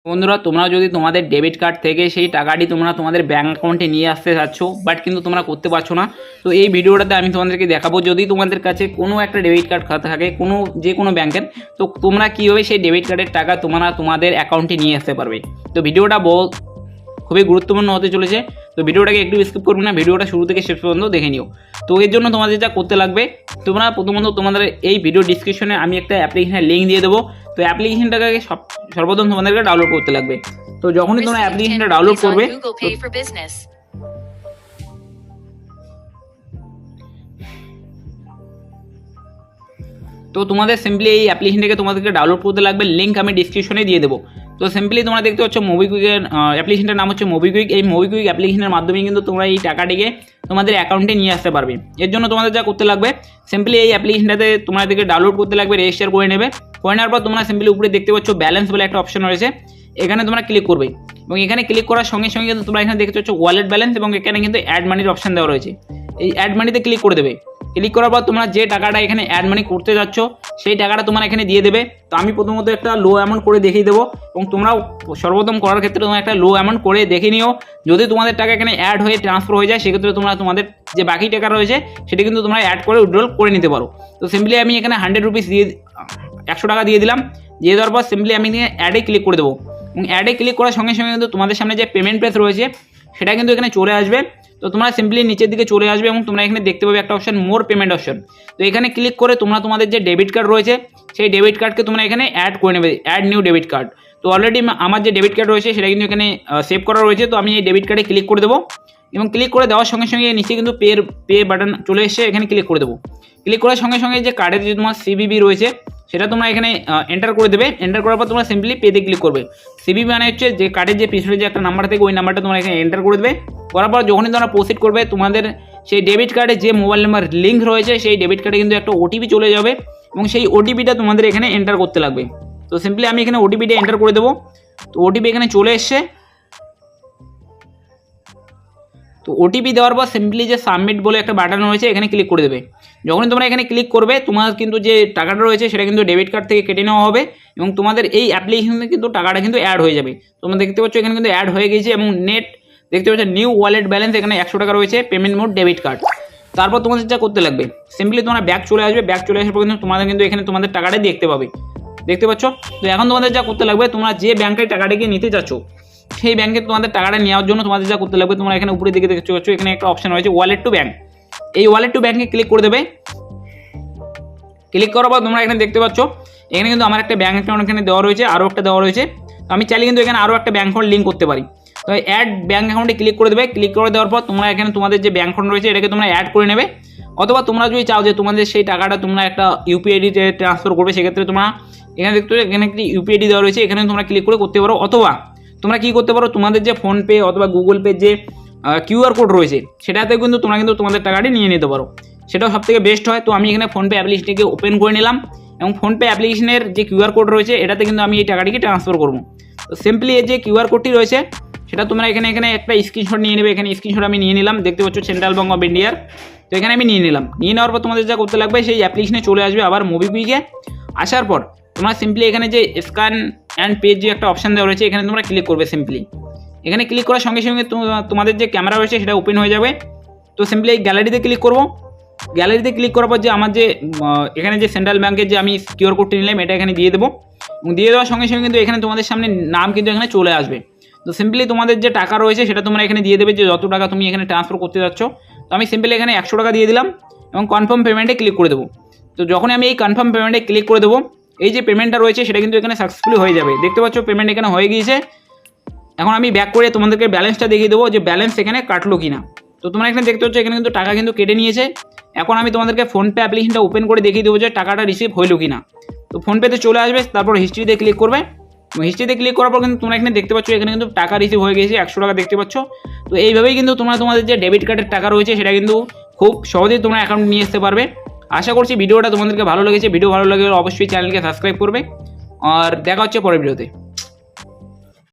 বন্ধুরা, তোমরা যদি তোমাদের ডেবিট কার্ড থেকে সেই টাকাটি তোমরা তোমাদের ব্যাঙ্ক অ্যাকাউন্টে নিয়ে আসতে চাচ্ছ, বাট কিন্তু তোমরা করতে পারছো না। তো এই ভিডিওটাতে আমি তোমাদেরকে দেখাবো, যদি তোমাদের কাছে কোনো একটা ডেবিট কার্ড খাতা থাকে যে কোনো ব্যাংকের, তো তোমরা কীভাবে সেই ডেবিট কার্ডের টাকা তোমরা তোমাদের অ্যাকাউন্টে নিয়ে আসতে পারবে। তো ভিডিওটা খুবই গুরুত্বপূর্ণ হতে চলেছে। তো ভিডিওটাকে একটু স্কিপ করবে না, ভিডিওটা শুরু থেকে শেষ পর্যন্ত দেখে নিও। তো এর জন্য তোমাদের যা করতে লাগবে, তোমরা প্রথমত তোমাদের এই ভিডিও ডিসক্রিপশনে আমি একটা অ্যাপ্লিকেশনের লিঙ্ক দিয়ে দেবো। তো অ্যাপ্লিকেশনটাকে সর্বপ্রথম তোমাদেরকে ডাউনলোড করতে লাগবে। তো যখনই তোমরা অ্যাপ্লিকেশনটা ডাউনলোড করবে, তো তোমাদের সিম্পলি এই অ্যাপ্লিকেশনটাকে তোমাদেরকে ডাউনলোড করতে লাগবে। লিঙ্ক আমি ডিসক্রিপশনে দিয়ে দেবো। তো সিম্পলি তোমরা দেখতে পাচ্ছ মোবিকুইকের অ্যাপ্লিকেশনটার নাম হচ্ছে মোবিকুইক। এই মোবিকুইক অ্যাপ্লিকেশনের মাধ্যমে কিন্তু তোমরা এই টাকাটিকে তোমাদের অ্যাকাউন্টে নিয়ে আসতে পারবে। এর জন্য তোমাদের যা করতে লাগবে, সিম্পলি এই অ্যাপ্লিকেশনটাতে তোমাদেরকে ডাউনলোড করতে লাগবে, রেজিস্টার করে নেবে। করে নেওয়ার পর তোমরা সিম্পলি উপরে দেখতে পাচ্ছ ব্যালেন্স বলে একটা অপশন রয়েছে, এখানে তোমরা ক্লিক করবে। এবং এখানে ক্লিক করার সঙ্গে সঙ্গে কিন্তু তোমরা এখানে দেখতে পাচ্ছ ওয়ালেট ব্যালেন্স, এবং এখানে কিন্তু অ্যাড মানির অপশন দেওয়া রয়েছে। এই অ্যাড মানিতে ক্লিক করে দেবে। ক্লিক করার পর তোমরা যে টাকাটা এখানে অ্যাড মানি করতে যাচ্ছ, সেই টাকাটা তোমরা এখানে দিয়ে দেবে। তো আমি প্রথমত একটা লো অ্যামাউন্ট করে দেখিয়ে দেবো, এবং তোমরাও সর্বপ্রথম করার ক্ষেত্রে তোমরা একটা লো অ্যামাউন্ট করে দেখে নিও। যদি তোমাদের টাকা এখানে অ্যাড হয়ে ট্রান্সফার হয়ে যায়, সেক্ষেত্রে তোমরা তোমাদের যে বাকি টাকা রয়েছে সেটা কিন্তু তোমরা অ্যাড করে উইথড্রল করে নিতে পারো। তো সিম্পলি আমি এখানে 100 রুপিস দিয়ে 100 টাকা দিয়ে দিলাম। দিয়ে দেওয়ার পর সিম্পলি আমি অ্যাডে ক্লিক করে দেবো। এবং অ্যাডে ক্লিক করার সঙ্গে সঙ্গে কিন্তু তোমাদের সামনে যে পেমেন্ট পেজ রয়েছে সেটা কিন্তু এখানে চলে আসবে। তো তোমরা সিম্পলি নিচের দিকে চলে আসবে এবং তোমরা এখানে দেখতে পাবে একটা অপশন মোর পেমেন্ট অপশন। তো এখানে ক্লিক করে তোমরা তোমাদের যে ডেবিট কার্ড রয়েছে সেই ডেবিট কার্ডকে তোমরা এখানে অ্যাড করে নেবে, অ্যাড নিউ ডেবিট কার্ড। তো অলরেডি আমার যে ডেবিট কার্ড রয়েছে সেটা কিন্তু এখানে সেভ করা রয়েছে। তো আমি এই ডেবিট কার্ডে ক্লিক করে দেবো, এবং ক্লিক করে দেওয়ার সঙ্গে সঙ্গে নিচে কিন্তু পে বাটন চলে এসে এখানে ক্লিক করে দেবো। ক্লিক করার সঙ্গে সঙ্গে যে কার্ডের যে তোমার সিবিবি রয়েছে সেটা তোমরা এখানে এন্টার করে দেবে। এন্টার করার পর তোমরা সিম্পলি পেতে ক্লিক করবে। সিবিবি মানে হচ্ছে যে কার্ডের যে পিছনে যে একটা নাম্বার থাকে, ওই নাম্বারটা তোমরা এখানে এন্টার করে দেবে। করার পর যখনই তোমরা প্রসিড করবে, তোমাদের সেই ডেবিট কার্ডে যে মোবাইল নাম্বার লিঙ্ক রয়েছে সেই ডেবিট কার্ডে কিন্তু একটা ওটিপি চলে যাবে, এবং সেই ওটিপিটা তোমাদের এখানে এন্টার করতে লাগবে। তো সিম্পলি আমি এখানে ওটিপিটা এন্টার করে দেবো। তো ওটিপি এখানে চলে এসছে। তো ওটিপি দেওয়ার পর সিম্পলি যে সাবমিট বলে একটা বাটন রয়েছে এখানে ক্লিক করে দেবে। যখনই তোমরা এখানে ক্লিক করবে, তোমার কিন্তু যে টাকাটা রয়েছে সেটা কিন্তু ডেবিট কার্ড থেকে কেটে নেওয়া হবে, এবং তোমাদের এই অ্যাপ্লিকেশনে কিন্তু টাকাটা কিন্তু অ্যাড হয়ে যাবে। তোমরা দেখতে পাচ্ছ এখানে কিন্তু অ্যাড হয়ে গেছে, এবং নেট দেখতে পাচ্ছ নিউ ওয়ালেট ব্যালেন্স এখানে 100 টাকা রয়েছে, পেমেন্ট মোড ডেবিট কার্ড। তারপর তোমাদের যা করতে লাগবে, সিম্পলি তোমরা ব্যাক চলে আসবে। ব্যাক চলে আসার পর কিন্তু তোমাদের কিন্তু এখানে তোমাদের টাকাটা দেখতে পাবে, দেখতে পাচ্ছ। তো এখন তোমাদের যা করতে লাগবে, তোমরা যে ব্যাংকের টাকাটাকে নিতে চাচ্ছ সেই ব্যাংকে তোমাদের টাকাটা নেওয়ার জন্য তোমাদের যা করতে লাগবে, তোমরা এখানে উপরে দিকে দেখতে পাচ্ছ এখানে একটা অপশন রয়েছে ওয়ালেট টু ব্যাংক। এই ওয়ালেট টু ব্যাংকে ক্লিক করে দেবে। ক্লিক করার পর তোমরা এখানে দেখতে পাচ্ছ এখানে কিন্তু আমার একটা ব্যাংক অ্যাকাউন্ট এখানে দেওয়া রয়েছে, আরও একটা দেওয়া রয়েছে। তো আমি চাইলে কিন্তু এখানে আরও একটা ব্যাংক অ্যাকাউন্ট লিঙ্ক করতে পারি। তো অ্যাড ব্যাংক অ্যাকাউন্টে ক্লিক করে দেবে। ক্লিক করে দেওয়ার পর তোমরা এখানে তোমাদের যে ব্যাংক অ্যাকাউন্ট রয়েছে এটাকে তোমরা অ্যাড করে নেবে। অথবা তোমরা যদি চাও যে তোমাদের সেই টাকাটা তোমরা একটা ইউপিআইডিতে ট্রান্সফার করবে, সেক্ষেত্রে তোমরা এখানে দেখতে পাচ্ছ এখানে একটি ইউপিআইডি দেওয়া রয়েছে, এখানে তোমরা ক্লিক করে করতে পারো। অথবা তোমরা কী করতে পারো, তোমাদের যে ফোনপে অথবা গুগল পে যে কিউআর কোড রয়েছে সেটাতে কিন্তু তোমরা কিন্তু তোমাদের টাকাটি নিয়ে নিতে পারো, সেটাও সবথেকে বেস্ট হয়। তো আমি এখানে ফোনপে অ্যাপ্লিকেশনটাকে ওপেন করে নিলাম, এবং ফোনপে অ্যাপ্লিকেশনের যে কিউআর কোড রয়েছে এটাতে কিন্তু আমি এই টাকাটিকে ট্রান্সফার করবো। তো সিম্পলি এই যে কিউআর কোডটি রয়েছে সেটা তোমরা এখানে একটা স্ক্রিনশট নিয়ে নেবে। এখানে স্ক্রিনশট আমি নিয়ে নিলাম, দেখতে পাচ্ছ সেন্ট্রাল ব্যাঙ্ক অফ ইন্ডিয়ার। তো এখানে আমি নিয়ে নিলাম। নিয়ে নেওয়ার পর তোমাদের যা করতে লাগবে, সেই অ্যাপ্লিকেশনে চলে আসবে আবার মোবিকুইকে। আসার পর তোমরা সিম্পলি এখানে যে স্ক্যান অ্যান্ড পে যে একটা অপশান দেওয়া রয়েছে এখানে তোমরা ক্লিক করবে। সিম্পলি এখানে ক্লিক করার সঙ্গে সঙ্গে তোমাদের যে ক্যামেরা রয়েছে সেটা ওপেন হয়ে যাবে। তো সিম্পলি এই গ্যালারিতে ক্লিক করবো। গ্যালারিতে ক্লিক করার পর যে আমার যে এখানে যে সেন্ট্রাল ব্যাঙ্কের যে আমি কিউআর কোডটি নিলাম এটা এখানে দিয়ে দেবো, এবং দিয়ে দেওয়ার সঙ্গে সঙ্গে কিন্তু এখানে তোমাদের সামনে নাম কিন্তু এখানে চলে আসবে। তো সিম্পলি তোমাদের যে টাকা রয়েছে সেটা তোমরা এখানে দিয়ে দেবে, যে যত টাকা তুমি এখানে ট্রান্সফার করতে যাচ্ছ। তো আমি সিম্পলি এখানে 100 টাকা দিয়ে দিলাম, এবং কনফার্ম পেমেন্টে ক্লিক করে দেবো। তো যখনই আমি এই কনফার্ম পেমেন্টে ক্লিক করে দেবো, এই যে পেমেন্টটা রয়েছে সেটা কিন্তু এখানে সাকসেসফুলি হয়ে যাবে। দেখতে পাচ্ছ পেমেন্ট এখানে হয়ে গিয়েছে। এখন আমি ব্যাক করে তোমাদেরকে ব্যালেন্সটা দেখিয়ে দেবো যে ব্যালেন্স এখানে কাটলো কিনা। তো তোমরা এখানে দেখতে পাচ্ছ এখানে কিন্তু টাকা কিন্তু কেটে নিয়েছে। এখন আমি তোমাদেরকে ফোনপে অ্যাপ্লিকেশনটা ওপেন করে দেখিয়ে দেবো যে টাকাটা রিসিভ হইলো কিনা। তো ফোনপেতে চলে আসবে, তারপর হিস্ট্রিতে ক্লিক করবে। হিস্ট্রিতে ক্লিক করার পর কিন্তু তোমরা এখানে দেখতে পাচ্ছ এখানে কিন্তু টাকা রিসিভ হয়ে গেছে 100 টাকা, দেখতে পাচ্ছ। তো এইভাবেই কিন্তু তোমরা তোমাদের যে ডেবিট কার্ডের টাকা রয়েছে সেটা কিন্তু খুব সহজেই তোমরা অ্যাকাউন্ট নিয়ে আসতে পারবে। আশা করছি ভিডিওটা তোমাদেরকে ভালো লেগেছে। ভিডিও ভালো লাগলে অবশ্যই চ্যানেলকে সাবস্ক্রাইব করবে, আর দেখা হচ্ছে পরের ভিডিওতে।